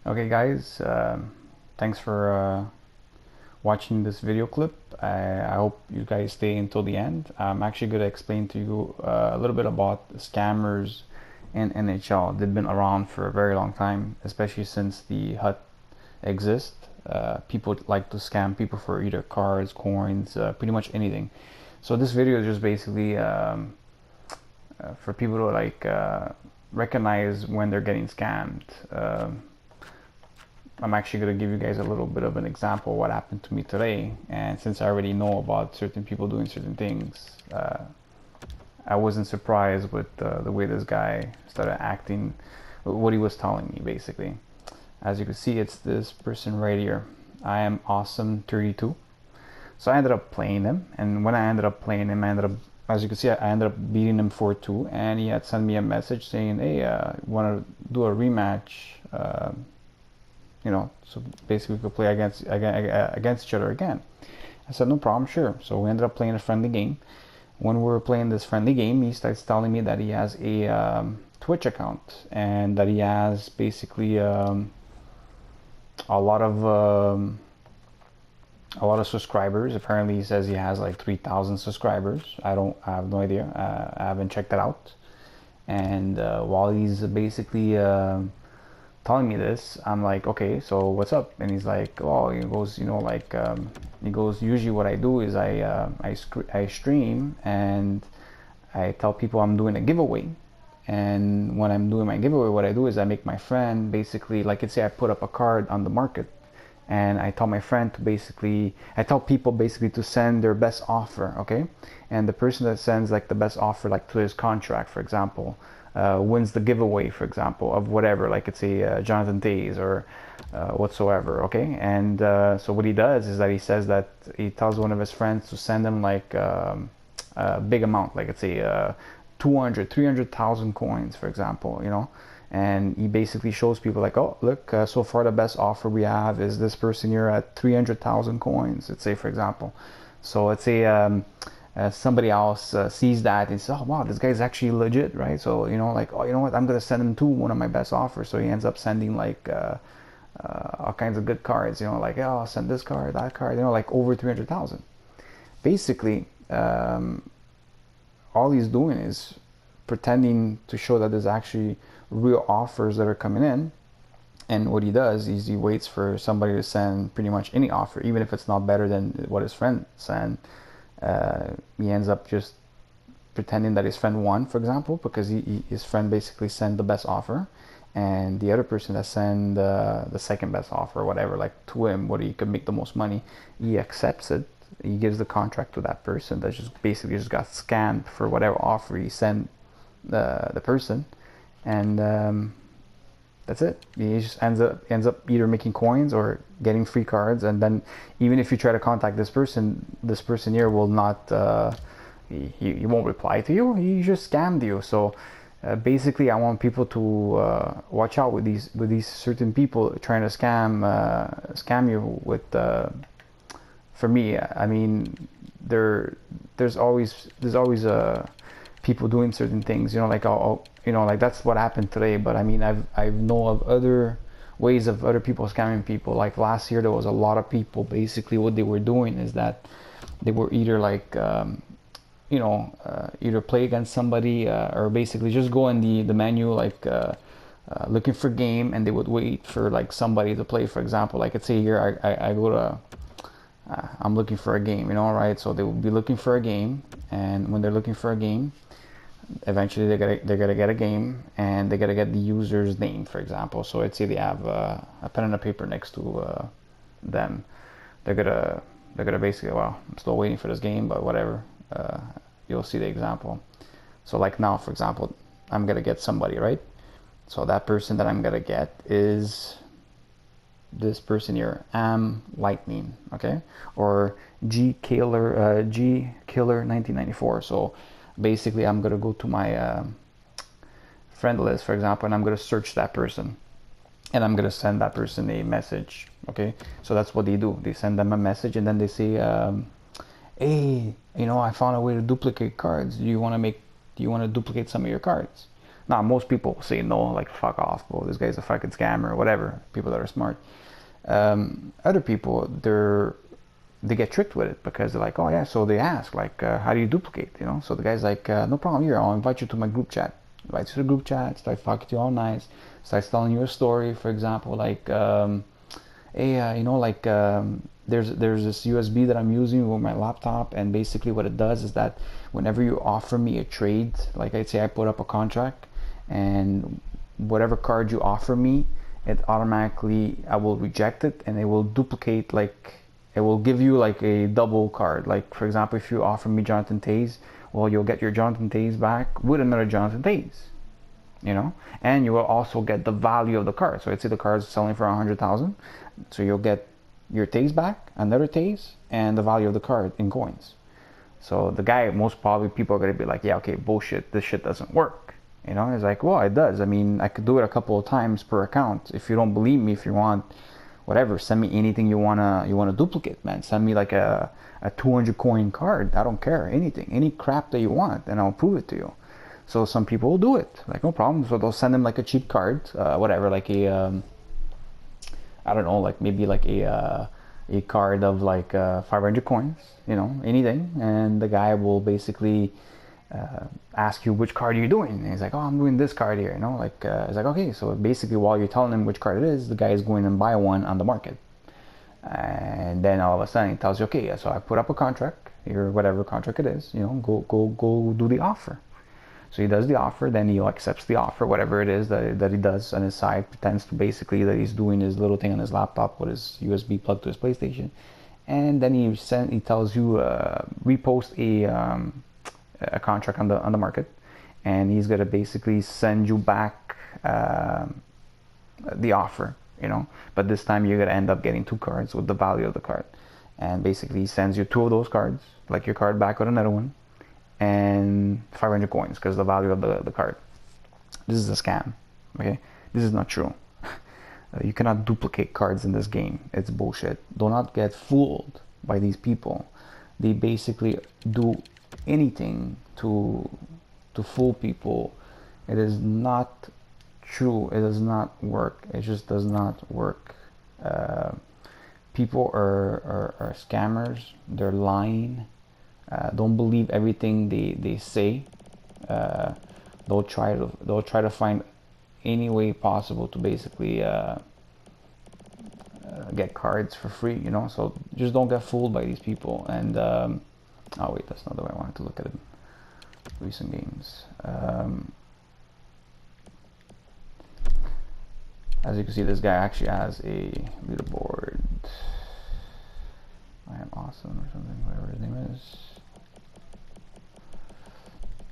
Okay guys, thanks for watching this video clip. I hope you guys stay until the end. I'm actually going to explain to you a little bit about the scammers in NHL. They've been around for a very long time, especially since the HUT exists. People like to scam people for either cards, coins, pretty much anything. So this video is just basically for people to recognize when they're getting scammed. I'm actually going to give you guys a little bit of an example of what happened to me today. And since I already know about certain people doing certain things, I wasn't surprised with the way this guy started acting, what he was telling me basically. As you can see, it's this person right here. I am awesome 32. So I ended up playing him, and when I ended up playing him, as you can see, I ended up beating him 4-2, and he had sent me a message saying, hey, want to do a rematch, so basically we could play against each other again. I said, no problem, sure. So we ended up playing a friendly game. When we were playing this friendly game, he starts telling me that he has a Twitch account, and that he has basically a lot of subscribers. Apparently he says he has like 3,000 subscribers. I have no idea. I haven't checked that out. And while he's basically telling me this, I'm like, okay, so what's up? And he's like, well, he goes, he goes, usually what I do is I stream and I tell people I'm doing a giveaway. And when I'm doing my giveaway, what I do is I make my friend basically, like, let's say I put up a card on the market, and I tell my friend to basically, I tell people basically to send their best offer, okay? And the person that sends like the best offer, like to his contract, for example, wins the giveaway, for example, of whatever, like it's a Jonathan Tays or whatsoever, okay? And so what he does is that he says that he tells one of his friends to send him like a big amount, like it's a 200, 300,000 coins, for example, and he basically shows people like, oh, look, so far the best offer we have is this person here at 300,000 coins, let's say, for example. So let's say somebody else sees that and says, oh wow, this guy's actually legit, right? So like, oh, you know what, I'm gonna send him to one of my best offers. So he ends up sending like all kinds of good cards, like, oh, I'll send this card, that card, like over 300,000. Basically, all he's doing is pretending to show that there's actually real offers that are coming in. And what he does is he waits for somebody to send pretty much any offer, even if it's not better than what his friend sent. He ends up just pretending that his friend won, for example, because his friend basically sent the best offer, and the other person that sent the second best offer or whatever, like to him, what he could make the most money, he accepts it. He gives the contract to that person that just basically just got scammed for whatever offer he sent the person, and that's it. He just ends up either making coins or getting free cards. And then even if you try to contact this person here will not he won't reply to you. He just scammed you. So basically I want people to watch out with these certain people trying to scam you with for me, I mean, there's always people doing certain things, like, like that's what happened today. But I mean, I know of other ways of other people scamming people. Like last year, there was a lot of people. Basically, what they were doing is that they were either like, either play against somebody or basically just go in the menu, like looking for game, and they would wait for like somebody to play. For example, like let's say here I go to. I'm looking for a game, right? So they will be looking for a game, and when they're looking for a game, eventually they're gonna get a game, and they're gonna get the user's name, for example. So let's say they have a pen and a paper next to them. They're gonna basically, well, I'm still waiting for this game, but whatever. You'll see the example. So like now, for example, I'm gonna get somebody, right? So that person that I'm gonna get is this person here, Lightning, okay, or G Killer 1994. So basically I'm gonna go to my friend list, for example, and I'm gonna search that person, and I'm gonna send that person a message. Okay, so that's what they do. They send them a message, and then they say, hey, I found a way to duplicate cards. Do you want to duplicate some of your cards? Now, most people say no, like fuck off, bro. This guy's a fucking scammer or whatever. People that are smart. Other people, they get tricked with it because they're like, oh yeah. So they ask like, how do you duplicate? You know. So the guy's like, no problem. Here, I'll invite you to my group chat. Invite you to the group chat. Start fucking to you all nice. Starts telling you a story. For example, like, hey, like there's this USB that I'm using with my laptop, and basically what it does is that whenever you offer me a trade, like I'd say I put up a contract, and whatever card you offer me, it automatically I will reject it, and it will duplicate, like it will give you like a double card. Like for example, if you offer me Jonathan Taze, well, you'll get your Jonathan Taze back with another Jonathan Taze, you know, and you will also get the value of the card. So let's say the card is selling for 100,000, so you'll get your Taze back, another Taze, and the value of the card in coins. So the guy, most probably people are gonna be like, yeah, okay, bullshit, this shit doesn't work. You know, it's like, well, it does. I mean, I could do it a couple of times per account. If you don't believe me, if you want, whatever, send me anything you wanna duplicate, man. Send me like a 200 coin card. I don't care, anything, any crap that you want, and I'll prove it to you. So some people will do it, like no problem. So they'll send them like a cheap card, whatever, like a I don't know, like maybe like a card of like 500 coins, you know, anything, and the guy will basically ask you which card you're doing. And he's like, oh, I'm doing this card here, you know, like it's like, okay, so basically while you're telling him which card it is, the guy is going and buy one on the market, and then all of a sudden he tells you, okay, so I put up a contract here, whatever contract it is, you know, go do the offer. So he does the offer, then he accepts the offer, whatever it is that he does on his side, pretends to basically that he's doing his little thing on his laptop with his USB plugged to his PlayStation, and then he tells you repost a contract on the market, and he's gonna basically send you back the offer, you know. But this time you're gonna end up getting two cards with the value of the card, and basically he sends you two of those cards, like your card back with another one, and 500 coins because the value of the card. This is a scam, okay? This is not true. You cannot duplicate cards in this game. It's bullshit. Do not get fooled by these people. They basically do anything to fool people. It is not true. It does not work. It just does not work. People are scammers. They're lying. Don't believe everything they say. They'll try to find any way possible to basically get cards for free, you know. So just don't get fooled by these people. And oh wait, that's not the way I wanted to look at it. Recent games. As you can see, this guy actually has a leaderboard. I am awesome or something, whatever his name is.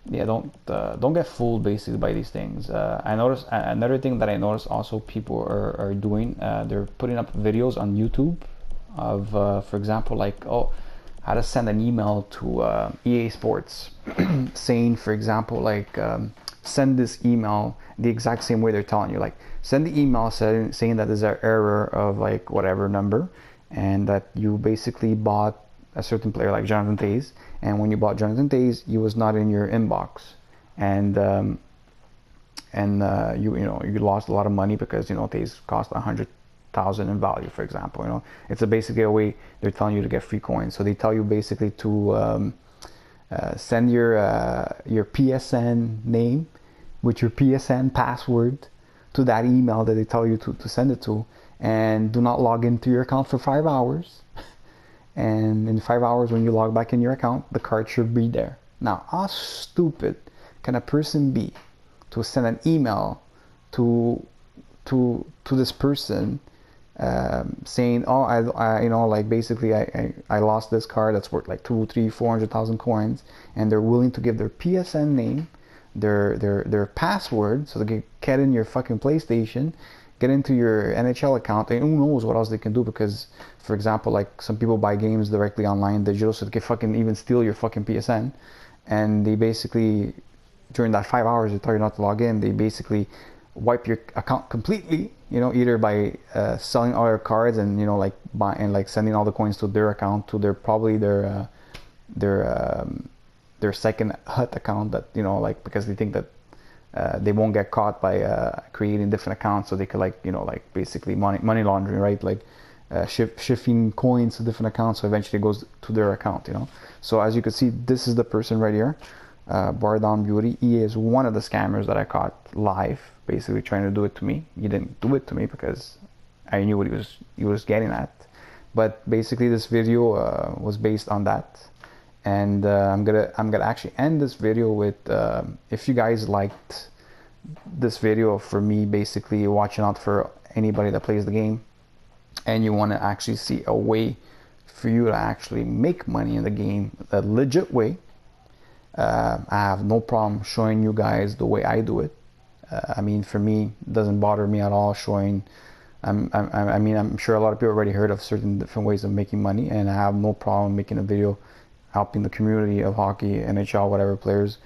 Yeah, don't get fooled basically by these things. I noticed another thing that I noticed also people are doing. They're putting up videos on YouTube of, for example, like, oh, how to send an email to EA Sports, saying, for example, like, send this email the exact same way they're telling you. Like, send the email saying that there's an error of like whatever number, and that you basically bought a certain player like Jonathan Taze, and when you bought Jonathan Taze, he was not in your inbox, and you lost a lot of money because, you know, Taze cost 100,000 in value, for example. You know, it's basically a way they're telling you to get free coins. So they tell you basically to send your PSN name with your PSN password to that email that they tell you to send it to, and do not log into your account for 5 hours. And in 5 hours, when you log back in your account, the card should be there. Now, how stupid can a person be to send an email to this person saying, oh, I you know, like basically I lost this card that's worth like 200,000, 300,000, 400,000 coins, and they're willing to give their PSN name, their password, so they can get in your fucking PlayStation, get into your NHL account, and who knows what else they can do. Because, for example, like some people buy games directly online digital, so they can fucking even steal your fucking PSN, and they basically, during that 5 hours they tell you not to log in, they basically wipe your account completely, you know, either by selling all your cards and, you know, like buy and like sending all the coins to their account, to their second hut account, that, you know, like because they think that they won't get caught by creating different accounts, so they could, like, like basically money laundering, right? Like shifting coins to different accounts, so eventually it goes to their account, So as you can see, this is the person right here, Bar Down Beauty. He is one of the scammers that I caught live, basically trying to do it to me. He didn't do it to me because I knew what he was getting at. But basically, this video was based on that, and I'm gonna actually end this video with if you guys liked this video for me basically watching out for anybody that plays the game, and you want to actually see a way for you to actually make money in the game, a legit way, I have no problem showing you guys the way I do it. I mean, for me, it doesn't bother me at all showing. I mean, I'm sure a lot of people already heard of certain different ways of making money, and I have no problem making a video helping the community of hockey, NHL, whatever players,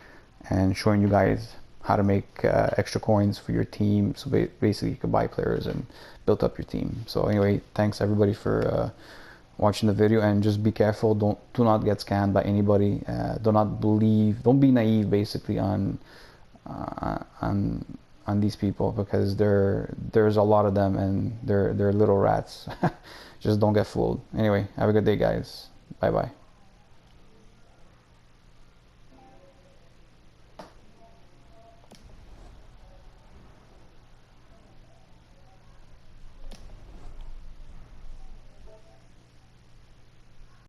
and showing you guys how to make extra coins for your team. So basically, you can buy players and build up your team. So anyway, thanks everybody for watching the video, and just be careful. Do not get scammed by anybody. Don't be naive basically on these people, because there's a lot of them, and they're little rats. Just don't get fooled. Anyway, have a good day, guys. Bye bye.